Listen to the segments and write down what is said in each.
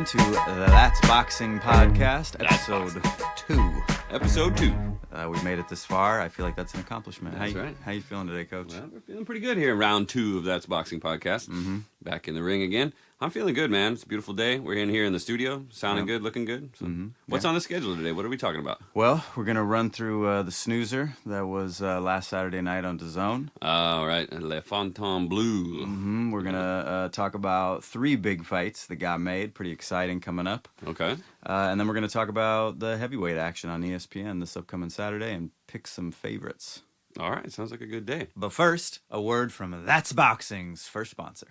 to the That's Boxing Podcast, episode 2. Episode 2. We made it this far. I feel like that's an accomplishment. That's right. How you feeling today, Coach? Well, we're feeling pretty good here in round 2 of That's Boxing Podcast. Mm-hmm. Back in the ring again. I'm feeling good, man. It's a beautiful day. We're in here in the studio, sounding good, looking good. So what's on the schedule today? What are we talking about? Well, we're going to run through the snoozer that was last Saturday night on DAZN. All right. Le Fontainebleau. We're going to talk about 3 big fights that got made. Pretty exciting coming up. Okay. And then we're going to talk about the heavyweight action on ESPN this upcoming Saturday and pick some favorites. All right. Sounds like a good day. But first, a word from That's Boxing's first sponsor.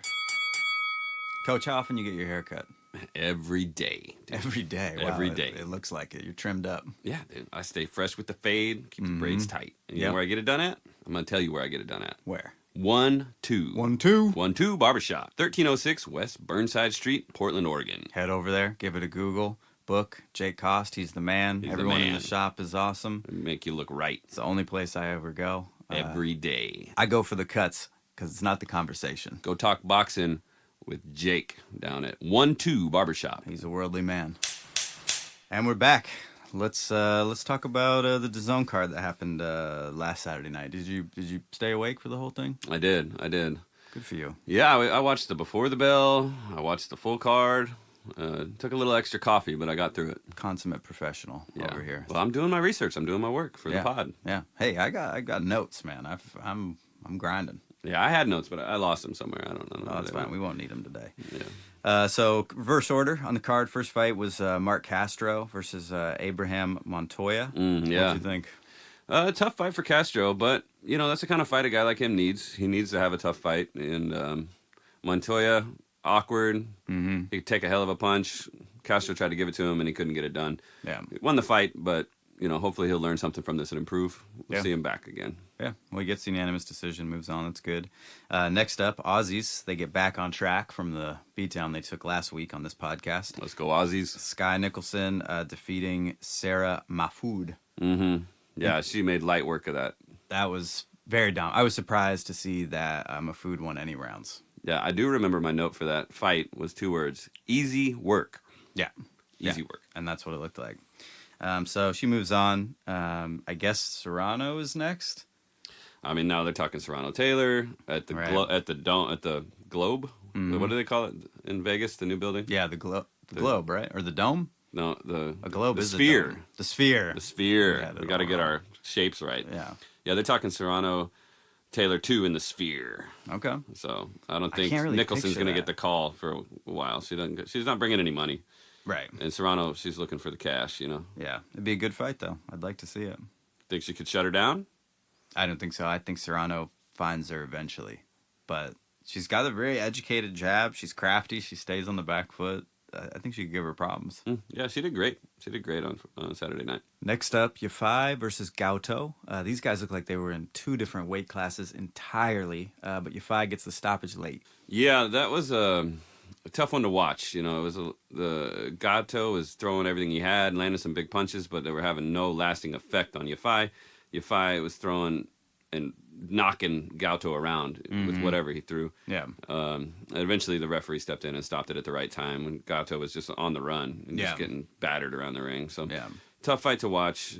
Coach, how often you get your hair cut? Every day. Dude. Every day. Wow, Every day. It looks like it. You're trimmed up. Yeah, dude. I stay fresh with the fade, keep the braids tight. And you know Yep. where I get it done at? I'm going to tell you where I get it done at. Where? 1-2. 1-2. 1-2 Barbershop. 1306 West Burnside Street, Portland, Oregon. Head over there. Give it a Google. Book Jake Cost. He's the man. He's the Everyone in man. the shop is awesome. Make you look right. It's the only place I ever go. Every day. I go for the cuts because it's not the conversation. Go talk boxing with Jake down at 1-2 Barbershop. He's a worldly man. And we're back. Let's talk about the DAZN card that happened last Saturday night. Did you stay awake for the whole thing? I did. Good for you. Yeah, I watched the before the bell. I watched the full card. Took a little extra coffee, but I got through it. Consummate professional over here. Well, I'm doing my research. I'm doing my work for the pod. Yeah. Hey, I got notes, man. I'm grinding. Yeah, I had notes, but I lost them somewhere. I don't know. Oh, that's fine. We won't need them today. Yeah. So, reverse order on the card. First fight was Mark Castro versus Abraham Montoya. Yeah. What'd you think? Tough fight for Castro, but, you know, that's the kind of fight a guy like him needs. He needs to have a tough fight. And Montoya, awkward. He could take a hell of a punch. Castro tried to give it to him, and he couldn't get it done. Yeah. He won the fight, but, you know, hopefully he'll learn something from this and improve. We'll see him back again. Yeah, well, he gets the unanimous decision, moves on. That's good. Next up, Aussies. They get back on track from the beatdown they took last week on this podcast. Let's go Aussies. Sky Nicholson defeating Sarah Mahfoud. Yeah, she made light work of that. That was very dumb. I was surprised to see that Mahfoud won any rounds. Yeah, I do remember my note for that fight was 2 words. Easy work. Yeah. Easy work. And that's what it looked like. So she moves on. I guess Serrano is next. I mean, now they're talking Serrano Taylor at the at the Globe. What do they call it in Vegas? The new building. Yeah, the Globe, right? Or the Dome? No, a globe the is sphere. A dome. The sphere. The sphere. Yeah, we got to get our shapes right. Yeah. Yeah, they're talking Serrano Taylor 2 in the sphere. Okay. So I don't think really Nicholson's going to picture get the call for a while. She's not bringing any money. Right. And Serrano, she's looking for the cash. You know. Yeah, it'd be a good fight though. I'd like to see it. Think she could shut her down? I don't think so. I think Serrano finds her eventually, but she's got a very educated jab. She's crafty. She stays on the back foot. I think she could give her problems. Yeah, she did great. She did great on Saturday night. Next up, Yafai versus Gauto. These guys look like they were in 2 different weight classes entirely, but Yafai gets the stoppage late. Yeah, that was a tough one to watch. You know, it was the Gato was throwing everything he had, landing some big punches, but they were having no lasting effect on Yafai. Yafai was throwing and knocking Gauto around with whatever he threw. Yeah. Eventually, the referee stepped in and stopped it at the right time when Gauto was just on the run and just getting battered around the ring. So tough fight to watch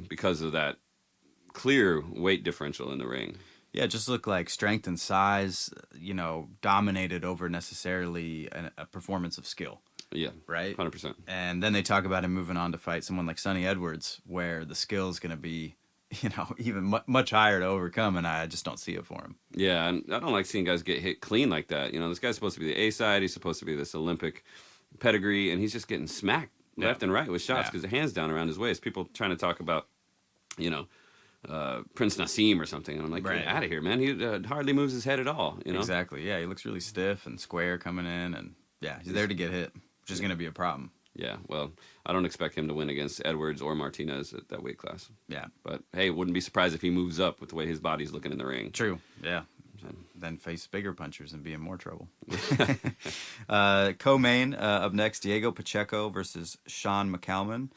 because of that clear weight differential in the ring. Yeah, it just looked like strength and size, you know, dominated over necessarily a performance of skill. Yeah, right? 100%. And then they talk about him moving on to fight someone like Sonny Edwards, where the skill is going to be, you know, even much higher to overcome, and I just don't see it for him. Yeah, and I don't like seeing guys get hit clean like that. You know, this guy's supposed to be the A side. He's supposed to be this Olympic pedigree, and he's just getting smacked left and right with shots because the hand's down around his waist. People trying to talk about, you know, Prince Nassim or something. And I'm like, get out of here, man. He hardly moves his head at all, you know? Exactly, yeah. He looks really stiff and square coming in, and he's there to get hit, which is going to be a problem. Yeah, well, I don't expect him to win against Edwards or Martinez at that weight class. Yeah. But, hey, wouldn't be surprised if he moves up with the way his body's looking in the ring. True, yeah. And then face bigger punchers and be in more trouble. Co-main up next, Diego Pacheco versus Sean McCalman.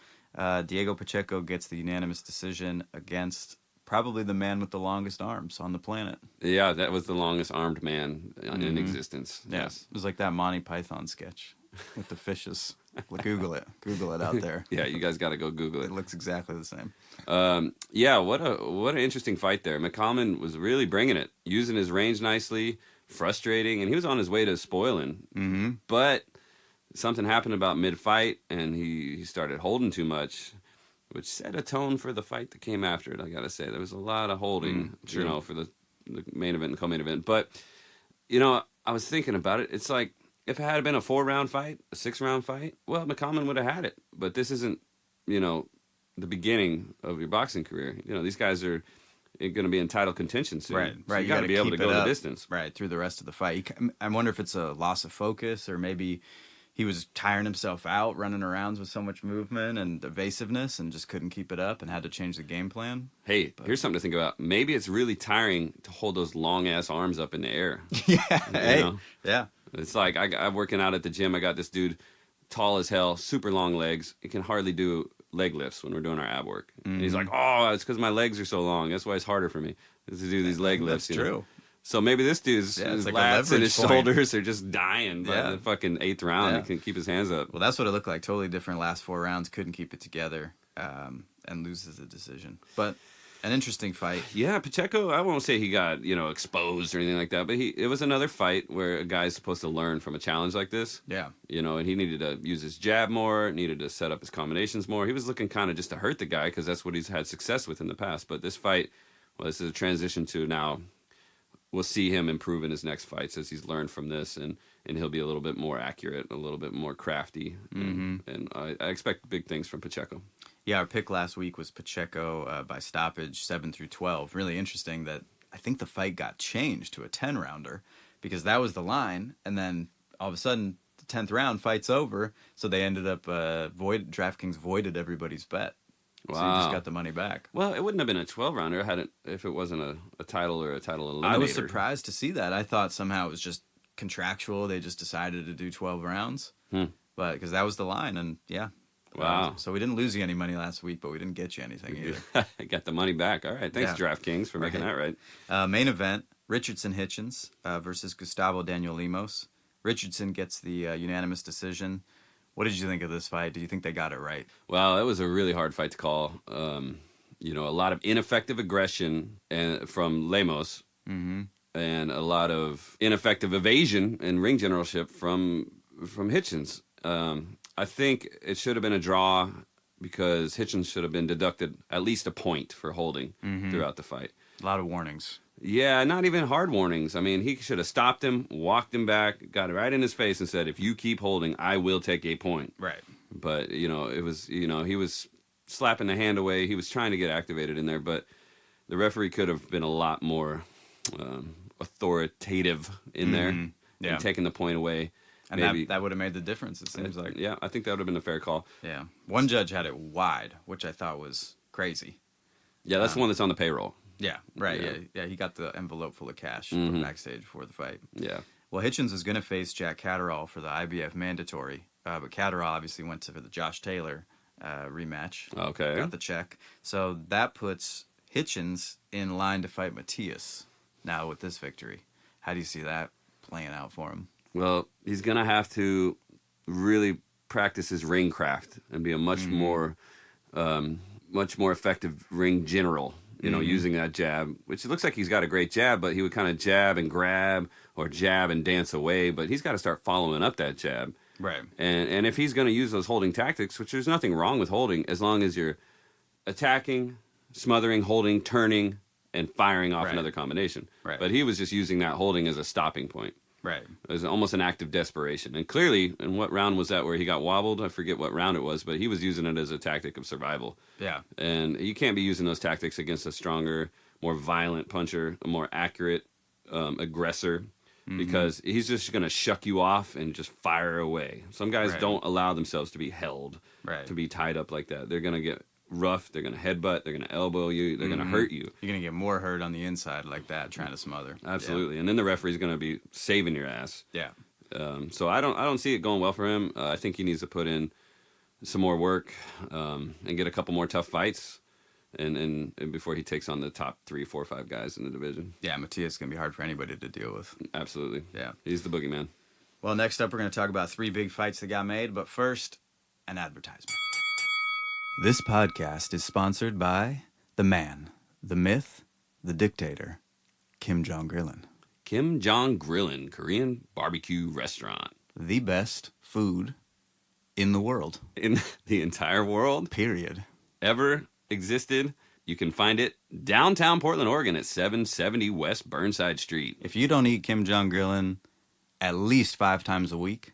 Diego Pacheco gets the unanimous decision against probably the man with the longest arms on the planet. Yeah, that was the longest armed man in existence. Yeah. Yes. It was like that Monty Python sketch with the fishes. Google it. Google it out there. Yeah, you guys got to go Google It it. looks exactly the same. Yeah, what an interesting fight there. McCallum was really bringing it, using his range nicely, frustrating, and he was on his way to spoiling. Mm-hmm. But something happened about mid-fight, and he started holding too much, which set a tone for the fight that came after it. I gotta say, there was a lot of holding, for the main event and co-main event. But I was thinking about it. It's like if it had been a 4-round fight, a 6-round fight, well, McCallum would have had it. But this isn't, the beginning of your boxing career. These guys are going to be in title contention soon. Right. So you got to be able to go the distance. Right, through the rest of the fight. I wonder if it's a loss of focus, or maybe he was tiring himself out, running around with so much movement and evasiveness, and just couldn't keep it up and had to change the game plan. Hey, here's something to think about. Maybe it's really tiring to hold those long-ass arms up in the air. Yeah, yeah. It's like I'm working out at the gym. I got this dude, tall as hell, super long legs. He can hardly do leg lifts when we're doing our ab work. Mm-hmm. And he's like, oh, it's because my legs are so long. That's why it's harder for me is to do these leg lifts. That's true. So maybe this dude's his lats and his shoulders are just dying by the fucking 8th round. He can keep his hands up. Well, that's what it looked like. Totally different last 4 rounds. Couldn't keep it together and loses the decision. But an interesting fight. Yeah, Pacheco, I won't say he got, exposed or anything like that, but it was another fight where a guy's supposed to learn from a challenge like this. Yeah. And he needed to use his jab more, needed to set up his combinations more. He was looking kind of just to hurt the guy because that's what he's had success with in the past. But this fight, this is a transition to now. We'll see him improve in his next fights as he's learned from this, and he'll be a little bit more accurate, a little bit more crafty. Mm-hmm. And I expect big things from Pacheco. Yeah, our pick last week was Pacheco by stoppage, 7-12. Really interesting that I think the fight got changed to a 10-rounder because that was the line, and then all of a sudden the 10th round fight's over, so they ended up DraftKings voided everybody's bet. Wow. So you just got the money back. Well, it wouldn't have been a 12-rounder if it wasn't a title or a title eliminator. I was surprised to see that. I thought somehow it was just contractual. They just decided to do 12 rounds. But because that was the line, and yeah. Wow. So we didn't lose you any money last week, but we didn't get you anything either. I got the money back. All right. Thanks, DraftKings, for making that right. Main event, Richardson Hitchens versus Gustavo Daniel Lemos. Richardson gets the unanimous decision. What did you think of this fight? Do you think they got it right? Well, it was a really hard fight to call. A lot of ineffective aggression from Lemos, and a lot of ineffective evasion and ring generalship from Hitchens. I think it should have been a draw because Hitchens should have been deducted at least a point for holding throughout the fight. A lot of warnings. Yeah, not even hard warnings. I mean, he should have stopped him, walked him back, got it right in his face and said, if you keep holding, I will take a point. Right. But, it was, he was slapping the hand away. He was trying to get activated in there, but the referee could have been a lot more authoritative in there and taking the point away. And maybe that would have made the difference, it seems like. Yeah, I think that would have been a fair call. Yeah. One judge had it wide, which I thought was crazy. Yeah, that's the one that's on the payroll. Yeah, right. Yeah, he got the envelope full of cash from backstage before the fight. Yeah. Well, Hitchens was going to face Jack Catterall for the IBF mandatory, but Catterall obviously went for the Josh Taylor rematch. Okay. Got the check. So that puts Hitchens in line to fight Matias now with this victory. How do you see that playing out for him? Well, he's going to have to really practice his ring craft and be a much more effective ring general. Using that jab, which it looks like he's got a great jab, but he would kind of jab and grab or jab and dance away. But he's got to start following up that jab. Right. And if he's going to use those holding tactics, which there's nothing wrong with holding, as long as you're attacking, smothering, holding, turning, and firing off another combination. Right. But he was just using that holding as a stopping point. Right. It was almost an act of desperation. And clearly, in what round was that where he got wobbled? I forget what round it was, but he was using it as a tactic of survival. Yeah. And you can't be using those tactics against a stronger, more violent puncher, a more accurate aggressor, because he's just going to shuck you off and just fire away. Some guys don't allow themselves to be held, to be tied up like that. They're going to get rough, they're going to headbutt, they're going to elbow you, they're going to hurt you. You're going to get more hurt on the inside like that, trying to smother. Absolutely. Yeah. And then the referee's going to be saving your ass. Yeah. So I don't see it going well for him. I think he needs to put in some more work and get a couple more tough fights and before he takes on the top 3, 4, 5 guys in the division. Yeah, Matias is going to be hard for anybody to deal with. Absolutely. Yeah. He's the boogeyman. Well, next up we're going to talk about 3 big fights that got made, but first, an advertisement. This podcast is sponsored by the man, the myth, the dictator, Kim Jong-grillin. Kim Jong-grillin, Korean barbecue restaurant. The best food in the world. In the entire world. Period. Ever existed. You can find it downtown Portland, Oregon at 770 West Burnside Street. If you don't eat Kim Jong-grillin at least 5 times a week,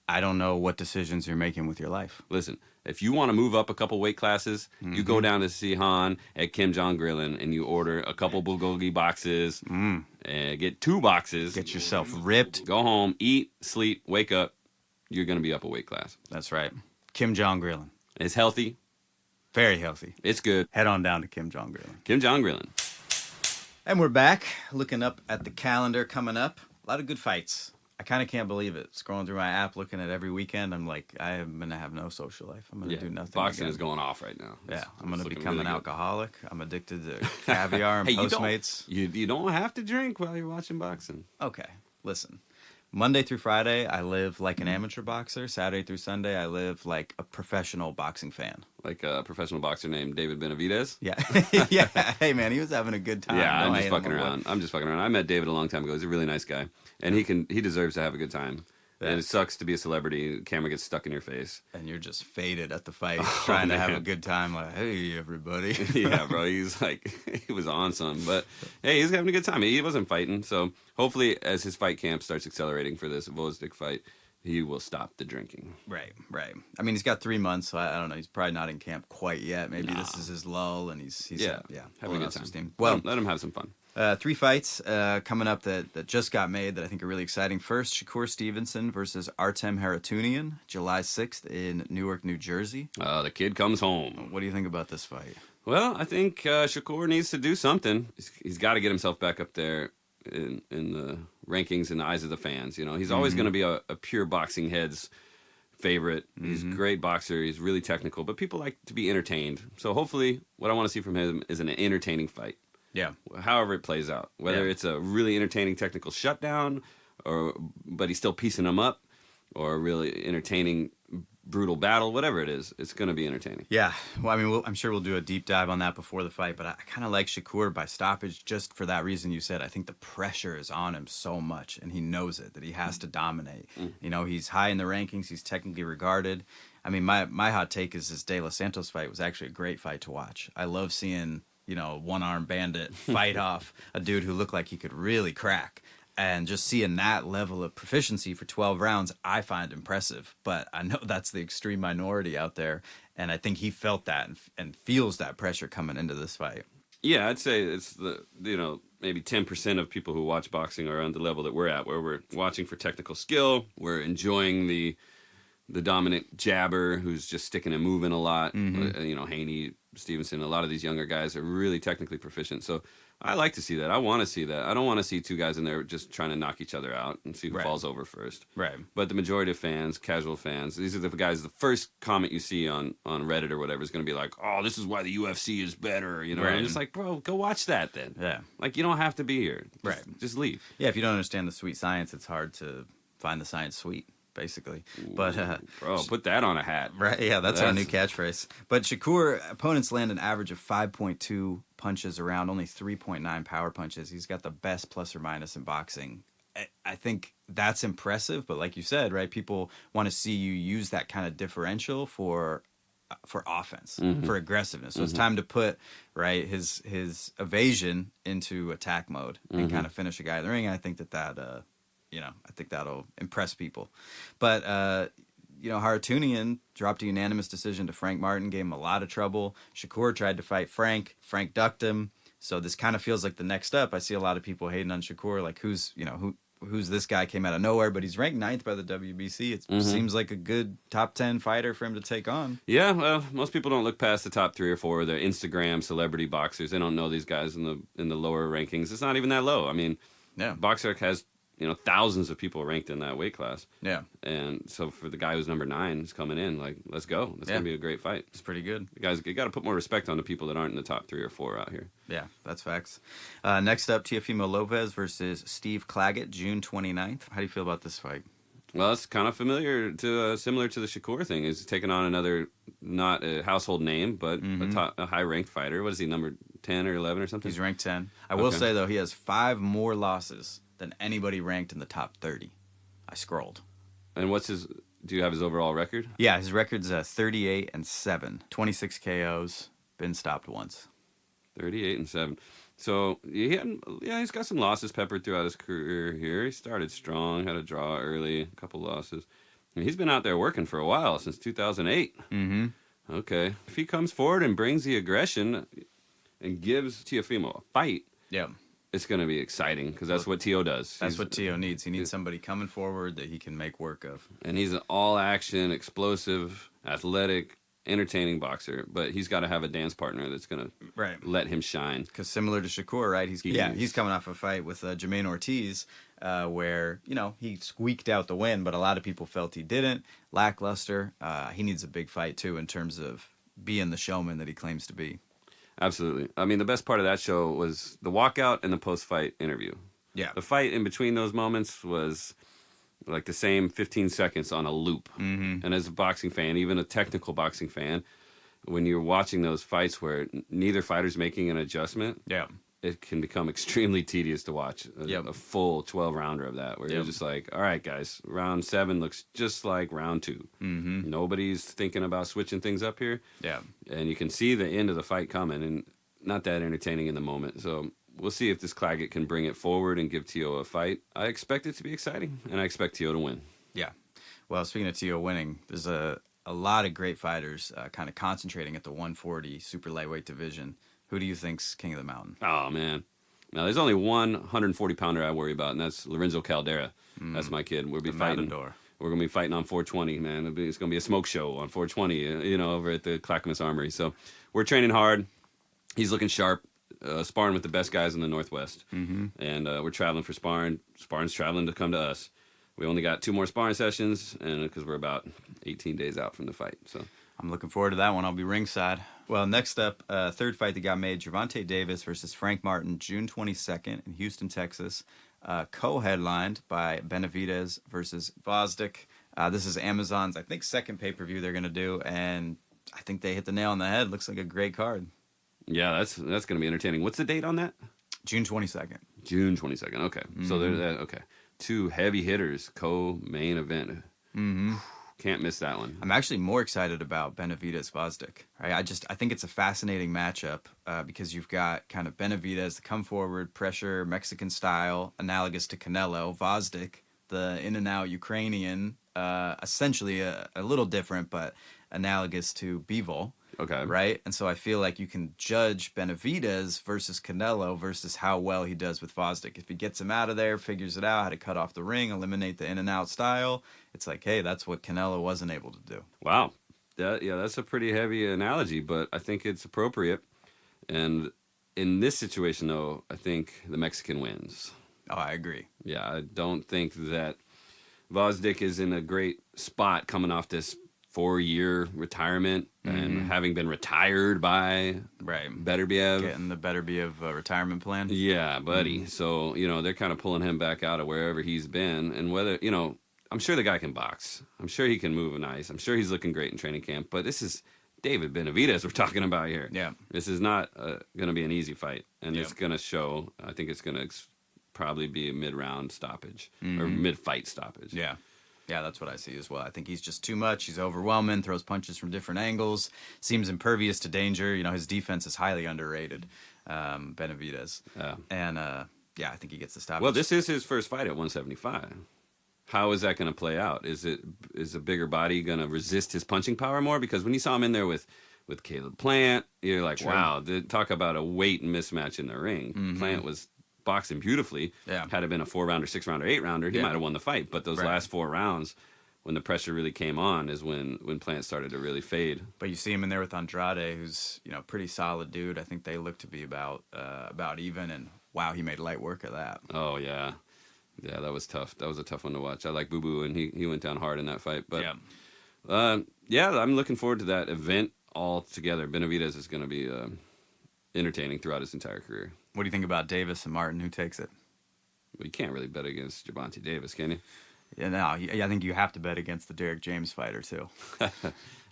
I don't know what decisions you're making with your life. Listen, if you want to move up a couple weight classes, you go down to see Han at Kim Jong-grillin and you order a couple bulgogi boxes and get 2 boxes. Get yourself ripped. Go home, eat, sleep, wake up. You're going to be up a weight class. That's right. Kim Jong-grillin. It's healthy. Very healthy. It's good. Head on down to Kim Jong-grillin. Kim Jong-grillin. And we're back, looking up at the calendar coming up. A lot of good fights. I kind of can't believe it. Scrolling through my app, looking at every weekend, I'm like, I am going to have no social life. I'm going to do nothing. Boxing again. is going off right now. Yeah, I'm going to looking become really an good. alcoholic. I'm addicted to caviar and Hey, Postmates. You don't have to drink while you're watching boxing. Okay, listen. Monday through Friday, I live like an amateur boxer. Saturday through Sunday, I live like a professional boxing fan. Like a professional boxer named David Benavidez. Yeah. Yeah. Hey, man, he was having a good time. Yeah, No, I'm I just hate him fucking or what. around. I'm just fucking around. I met David a long time ago. He's a really nice guy, and he deserves to have a good time. Yeah. And it sucks to be a celebrity. The camera gets stuck in your face. And you're just faded at the fight, trying to have a man. good time. Like, hey, everybody. Yeah, bro. He's like, he was on some, but hey, he's having a good time. He wasn't fighting, so hopefully, as his fight camp starts accelerating for this Vozdik fight, he will stop the drinking. Right. I mean, he's got 3 months, so I don't know. He's probably not in camp quite yet. Maybe this is his lull, and he's having pulling a good out some time. steam. Well, Well, let him have some fun. 3 fights coming up that just got made that I think are really exciting. First, Shakur Stevenson versus Artem Haratunian, July 6th in Newark, New Jersey. The kid comes home. What do you think about this fight? Well, I think Shakur needs to do something. He's got to get himself back up there in the rankings in the eyes of the fans. You know, he's always going to be a pure boxing head's favorite. He's a great boxer. He's really technical, but people like to be entertained. So hopefully what I want to see from him is an entertaining fight. Yeah. However it plays out, whether Yeah. it's a really entertaining technical shutdown, but he's still piecing them up, or a really entertaining brutal battle, whatever it is, it's going to be entertaining. Yeah. Well, I mean, I'm sure we'll do a deep dive on that before the fight, but I kind of like Shakur by stoppage just for that reason you said. I think the pressure is on him so much, and he knows it, that he has to dominate. You know, he's high in the rankings. He's technically regarded. I mean, my hot take is this De Los Santos fight was actually a great fight to watch. I love seeing, you know, one-arm bandit fight off a dude who looked like he could really crack. And just seeing that level of proficiency for 12 rounds, I find impressive. But I know that's the extreme minority out there. And I think he felt that and feels that pressure coming into this fight. Yeah, I'd say it's maybe 10% of people who watch boxing are on the level that we're at, where we're watching for technical skill. We're enjoying the dominant jabber who's just sticking and moving a lot. You know, Haney, Stevenson, a lot of these younger guys are really technically proficient. So I like to see that. I want to see that. I don't want to see 2 guys in there just trying to knock each other out and see who falls over first. Right. But the majority of fans, casual fans, these are the guys, the first comment you see on Reddit or whatever is going to be like, oh, this is why the UFC is better. You know, Right. and I'm just like, bro, go watch that then. Yeah. Like, you don't have to be here. Just leave. Yeah, if you don't understand the sweet science, it's hard to find the science sweet, basically. But Bro, put that on a hat. right, yeah, that's our new catchphrase. But Shakur, opponents land an average of 5.2 punches around, only 3.9 power punches. He's got the best plus or minus in boxing. I think that's impressive, but like you said, right, people want to see you use that kind of differential for offense, for aggressiveness. So it's time to put his evasion into attack mode and kind of finish a guy in the ring. And I think that I think that'll impress people. But Haratunian dropped a unanimous decision to Frank Martin, gave him a lot of trouble. Shakur tried to fight Frank. Frank ducked him. So this kind of feels like the next up. I see a lot of people hating on Shakur, like who's this guy, came out of nowhere, but he's ranked 9th by the WBC. It seems like a good top 10 fighter for him to take on. Yeah, well, most people don't look past the top 3 or 4. They're Instagram celebrity boxers. They don't know these guys in the lower rankings. It's not even that low. I mean, Boxrec has thousands of people ranked in that weight class. Yeah. And so for the guy who's number 9 is coming in, like, let's go. That's going to be a great fight. It's pretty good. You got to put more respect on the people that aren't in the top 3 or 4 out here. Yeah, that's facts. Next up, Teofimo Lopez versus Steve Claggett, June 29th. How do you feel about this fight? Well, it's kind of similar to the Shakur thing. He's taking on another, not a household name, but a high-ranked fighter. What is he, number 10 or 11 or something? He's ranked 10. I will say, though, he has 5 more losses than anybody ranked in the top 30. I scrolled. And do you have his overall record? Yeah, his record's 38-7, 26 KOs, been stopped once. 38-7. So he's got some losses peppered throughout his career here. He started strong, had a draw early, a couple losses. And he's been out there working for a while, since 2008. Mm-hmm. Okay. If he comes forward and brings the aggression and gives Teofimo a fight, it's going to be exciting, because that's what Teo does. That's what Teo needs. He needs somebody coming forward that he can make work of. And he's an all-action, explosive, athletic, entertaining boxer, but he's got to have a dance partner that's going to let him shine. Because similar to Shakur, right? He's coming off a fight with Jermaine Ortiz, where he squeaked out the win, but a lot of people felt he didn't. Lackluster. He needs a big fight too, in terms of being the showman that he claims to be. Absolutely. I mean, the best part of that show was the walkout and the post-fight interview. Yeah. The fight in between those moments was like the same 15 seconds on a loop. Mm-hmm. And as a boxing fan, even a technical boxing fan, when you're watching those fights where neither fighter's making an adjustment, it can become extremely tedious to watch. A full 12-rounder of that, where you're just like, all right, guys, round 7 looks just like round 2. Mm-hmm. Nobody's thinking about switching things up here. Yeah. And you can see the end of the fight coming, and not that entertaining in the moment. So we'll see if this Claggett can bring it forward and give Teo a fight. I expect it to be exciting, and I expect Teo to win. Yeah. Well, speaking of Teo winning, there's a lot of great fighters kind of concentrating at the 140 super lightweight division. Who do you think's king of the mountain? Oh, man. Now, there's only one 140-pounder I worry about, and that's Lorenzo Caldera. That's my kid. We'll be fighting. Matador. We're going to be fighting on 420, man. It's going to be a smoke show on 420, over at the Clackamas Armory. So we're training hard. He's looking sharp, sparring with the best guys in the Northwest. Mm-hmm. And we're traveling for sparring. Sparring's traveling to come to us. We only got 2 more sparring sessions, and because we're about 18 days out from the fight. So I'm looking forward to that one. I'll be ringside. Well, next up, third fight that got made, Gervonta Davis versus Frank Martin, June 22nd in Houston, Texas. Co-headlined by Benavidez versus Gvozdyk. This is Amazon's, I think, second pay-per-view they're going to do, and I think they hit the nail on the head. Looks like a great card. Yeah, that's going to be entertaining. What's the date on that? June 22nd. June 22nd. Okay. Mm-hmm. So there's okay. 2 heavy hitters, co-main event. Mm-hmm. Can't miss that one. I'm actually more excited about Benavidez Gvozdyk. Right? I think it's a fascinating matchup because you've got kind of Benavidez, the come forward, pressure, Mexican style, analogous to Canelo. Gvozdyk, the in and out Ukrainian, essentially a little different, but analogous to Bivol. Okay. Right? And so I feel like you can judge Benavidez versus Canelo versus how well he does with Gvozdyk. If he gets him out of there, figures it out, how to cut off the ring, eliminate the in-and-out style, it's like, hey, that's what Canelo wasn't able to do. Wow. That's a pretty heavy analogy, but I think it's appropriate. And in this situation, though, I think the Mexican wins. Oh, I agree. Yeah, I don't think that Gvozdyk is in a great spot coming off this 4-year retirement and having been retired by Beterbiev. Getting the Beterbiev retirement plan. Yeah, buddy. So, they're kind of pulling him back out of wherever he's been. And whether, I'm sure the guy can box. I'm sure he can move nice. I'm sure he's looking great in training camp. But this is David Benavidez we're talking about here. Yeah. This is not going to be an easy fight. And it's going to show, I think it's going to probably be a mid-round stoppage or mid-fight stoppage. Yeah. Yeah, that's what I see as well. I think he's just too much. He's overwhelming, throws punches from different angles, seems impervious to danger. His defense is highly underrated, Benavidez. And, I think he gets the stoppage. Well, this is his first fight at 175. How is that going to play out? Is a bigger body going to resist his punching power more? Because when you saw him in there with Caleb Plant, you're like, wow, talk about a weight mismatch in the ring. Mm-hmm. Plant was boxing beautifully. Yeah. Had it been a 4-rounder, 6-rounder, 8-rounder, he might have won the fight. But those last 4 rounds, when the pressure really came on, is when Plant started to really fade. But you see him in there with Andrade, who's pretty solid dude. I think they look to be about even, and wow, he made light work of that. Oh yeah, that was tough. That was a tough one to watch. I like Boo Boo, and he went down hard in that fight. But I'm looking forward to that event altogether. Benavidez is going to be entertaining throughout his entire career. What do you think about Davis and Martin? Who takes it? Well, you can't really bet against Gervonta Davis, can you? Yeah, no, I think you have to bet against the Derek James fighter too.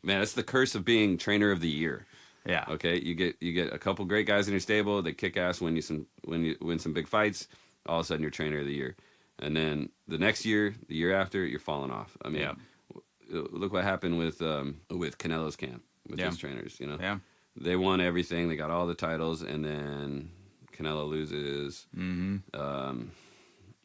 Man, that's the curse of being trainer of the year. Yeah. Okay, you get a couple great guys in your stable. They kick ass, win you win some big fights. All of a sudden, you're trainer of the year, and then the next year, the year after, you're falling off. I mean, look what happened with Canelo's camp with his trainers. You know, they won everything. They got all the titles, and then Canelo loses.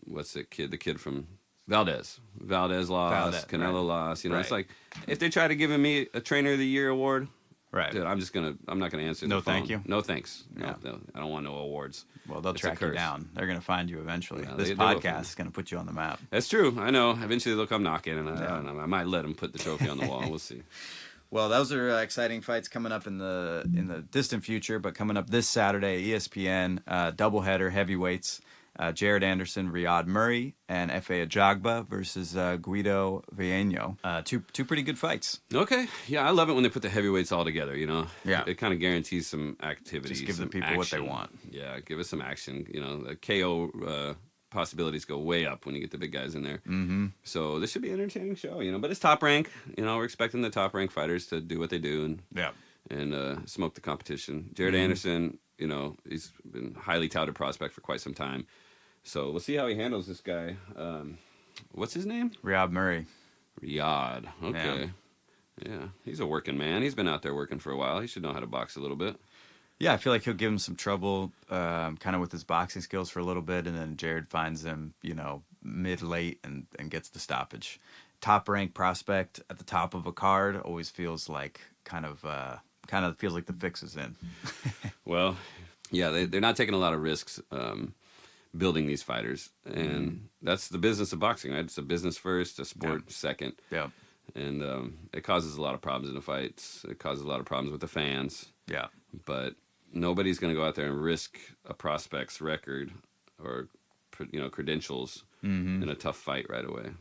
What's the kid from Valdez? Valdez lost. Canelo lost. You know, it's like if they try to give me a trainer of the year award. Right. Dude, I'm not gonna answer the phone. Thank you. No thanks. No, I don't want no awards. Well, they'll track you down. They're gonna find you eventually. Yeah, this podcast is gonna put you on the map. That's true. I know. Eventually they'll come knocking, and I don't know. I might let them put the trophy on the wall. We'll see. Well, those are exciting fights coming up in the distant future, but coming up this Saturday, ESPN doubleheader heavyweights. Jared Anderson, Riyad Murray, and Efe Ajagba versus Guido Villeno. Two pretty good fights. Okay. Yeah, I love it when they put the heavyweights all together, you know? Yeah. It kind of guarantees some activity. Just give the people action. what they want. Yeah, give us some action. You know, the KO possibilities go way up when you get the big guys in there. Mm-hmm. So this should be an entertaining show, you know? But it's Top Rank. You know, we're expecting the Top Rank fighters to do what they do and smoke the competition. Jared Anderson, you know, he's been a highly touted prospect for quite some time. So we'll see how he handles this guy. What's his name? Riyad Murray. Riyad. Okay. Yeah, he's a working man. He's been out there working for a while. He should know how to box a little bit. Yeah, I feel like he'll give him some trouble kind of with his boxing skills for a little bit, and then Jared finds him, you know, mid-late and gets the stoppage. Top-ranked prospect at the top of a card always feels like kind of feels like the fix is in. Well, yeah, they're not taking a lot of risks building these fighters, and that's the business of boxing, right? It's a business first, a sport second. Yeah. And it causes a lot of problems in the fights. It causes a lot of problems with the fans. Yeah. But nobody's going to go out there and risk a prospect's record or, you know, credentials in a tough fight right away.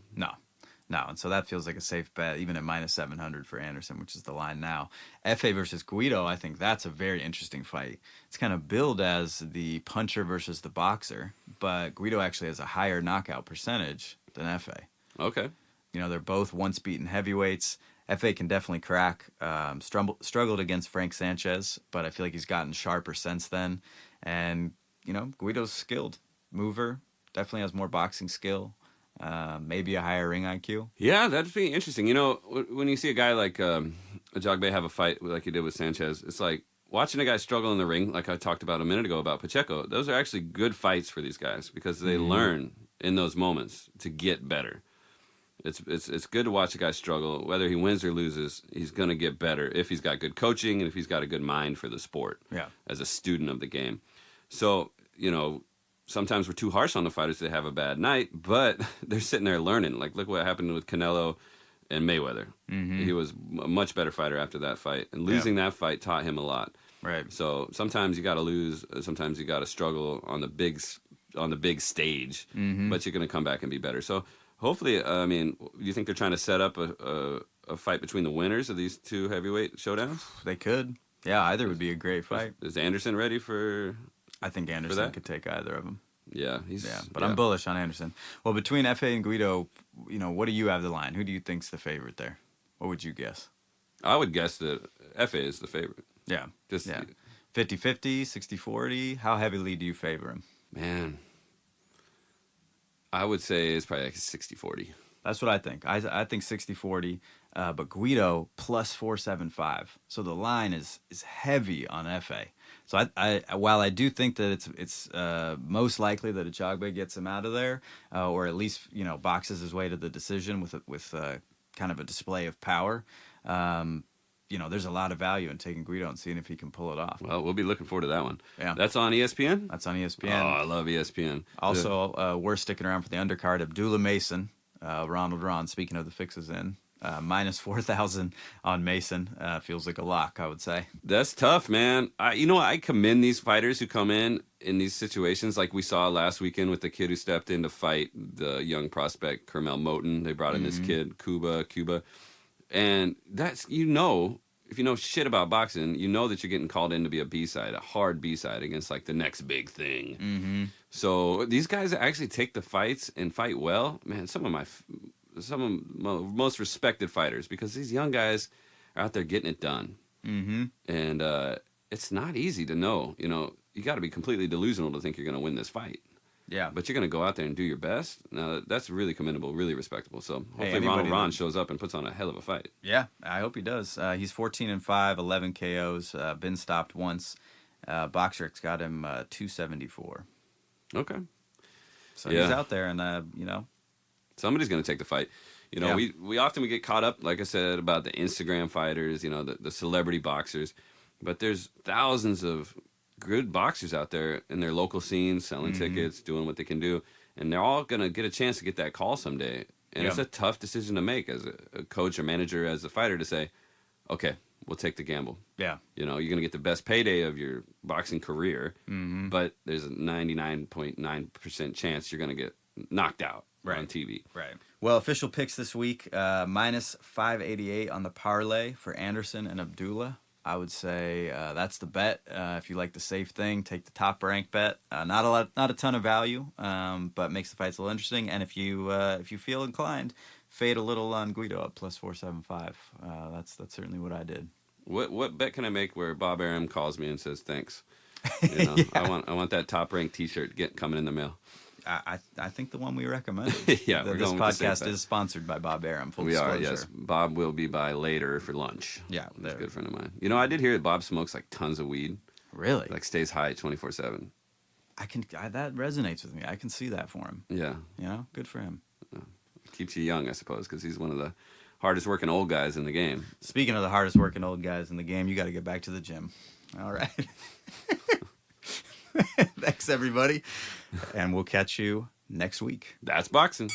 No, and so that feels like a safe bet, even at minus 700 for Anderson, which is the line now. Efe versus Guido, I think that's a very interesting fight. It's kind of billed as the puncher versus the boxer, but Guido actually has a higher knockout percentage than Efe. Okay. You know, they're both once-beaten heavyweights. Efe can definitely crack. Struggled against Frank Sanchez, but I feel like he's gotten sharper since then. And, you know, Guido's skilled. Mover, definitely has more boxing skill. Maybe a higher ring IQ. Yeah, that'd be interesting. You know, when you see a guy like Ajagba have a fight like he did with Sanchez, it's like watching a guy struggle in the ring, like I talked about a minute ago about Pacheco. Those are actually good fights for these guys because they learn in those moments to get better. It's good to watch a guy struggle. Whether he wins or loses, he's going to get better if he's got good coaching and if he's got a good mind for the sport as a student of the game. So, you know, sometimes we're too harsh on the fighters. They have a bad night, but they're sitting there learning. Like, look what happened with Canelo and Mayweather. He was a much better fighter after that fight, and losing that fight taught him a lot. Right. So sometimes you got to lose. Sometimes you got to struggle on the big stage, but you're going to come back and be better. So hopefully, I mean, do you think they're trying to set up a fight between the winners of these two heavyweight showdowns? They could. Yeah, either would be a great fight. Is Anderson ready for? I think Anderson could take either of them. Yeah, but I'm bullish on Anderson. Well, between Efe and Guido, you know, what do you have the line? Who do you think's the favorite there? What would you guess? I would guess that Efe is the favorite. Yeah. 50-50, 60-40. How heavily do you favor him? Man, I would say it's probably like 60-40. That's what I think. I think 60-40, but Guido plus 475. So the line is heavy on Efe. So while I do think that it's most likely that Ajagba gets him out of there, or at least, you know, boxes his way to the decision with kind of a display of power. You know, there's a lot of value in taking Guido and seeing if he can pull it off. Well, we'll be looking forward to that one. Yeah. That's on ESPN? That's on ESPN. Oh, I love ESPN. Also, we're sticking around for the undercard. Abdullah Mason, Ronald Ron, speaking of the fixes in, minus 4,000 on Mason. Feels like a lock, I would say. That's tough, man. I commend these fighters who come in these situations like we saw last weekend with the kid who stepped in to fight the young prospect, Kermel Moton. They brought in this kid, Cuba. And that's, if you know shit about boxing, you know that you're getting called in to be a B-side, a hard B-side against like the next big thing. Mm-hmm. So these guys actually take the fights and fight well. Man, some of my most respected fighters, because these young guys are out there getting it done. Mm-hmm. And it's not easy to know. You know, you got to be completely delusional to think you're going to win this fight. Yeah. But you're going to go out there and do your best. Now, that's really commendable, really respectable. So hopefully anybody Ron shows up and puts on a hell of a fight. Yeah, I hope he does. He's 14-5, 11 KOs, been stopped once. Boxric's got him 274. Okay. So he's out there, and, somebody's going to take the fight. You know, Yeah. we often get caught up, like I said, about the Instagram fighters, you know, the celebrity boxers. But there's thousands of good boxers out there in their local scenes, selling tickets, doing what they can do. And they're all going to get a chance to get that call someday. And it's a tough decision to make as a coach or manager, as a fighter, to say, okay, we'll take the gamble. Yeah. You know, you're going to get the best payday of your boxing career, but there's a 99.9% chance you're going to get knocked out on TV. Right. Well, official picks this week, minus 588 on the parlay for Anderson and Abdullah. I would say that's the bet. If you like the safe thing, take the top rank bet. Not a ton of value, but makes the fights a little interesting. And if you feel inclined, fade a little on Guido at plus 475. That's certainly what I did. What bet can I make where Bob Arum calls me and says thanks? You know, I want that top rank T-shirt coming in the mail. I think the one we recommended. Yeah, this podcast is sponsored by Bob Arum. Full disclosure. We are, yes. Bob will be by later for lunch. Yeah, he's a good friend of mine. You know, I did hear that Bob smokes like tons of weed. Really? Like stays high 24/7. That resonates with me. I can see that for him. Yeah. You know, good for him. Keeps you young, I suppose, because he's one of the hardest working old guys in the game. Speaking of the hardest working old guys in the game, you got to get back to the gym. All right. Thanks, everybody. And we'll catch you next week. That's boxing.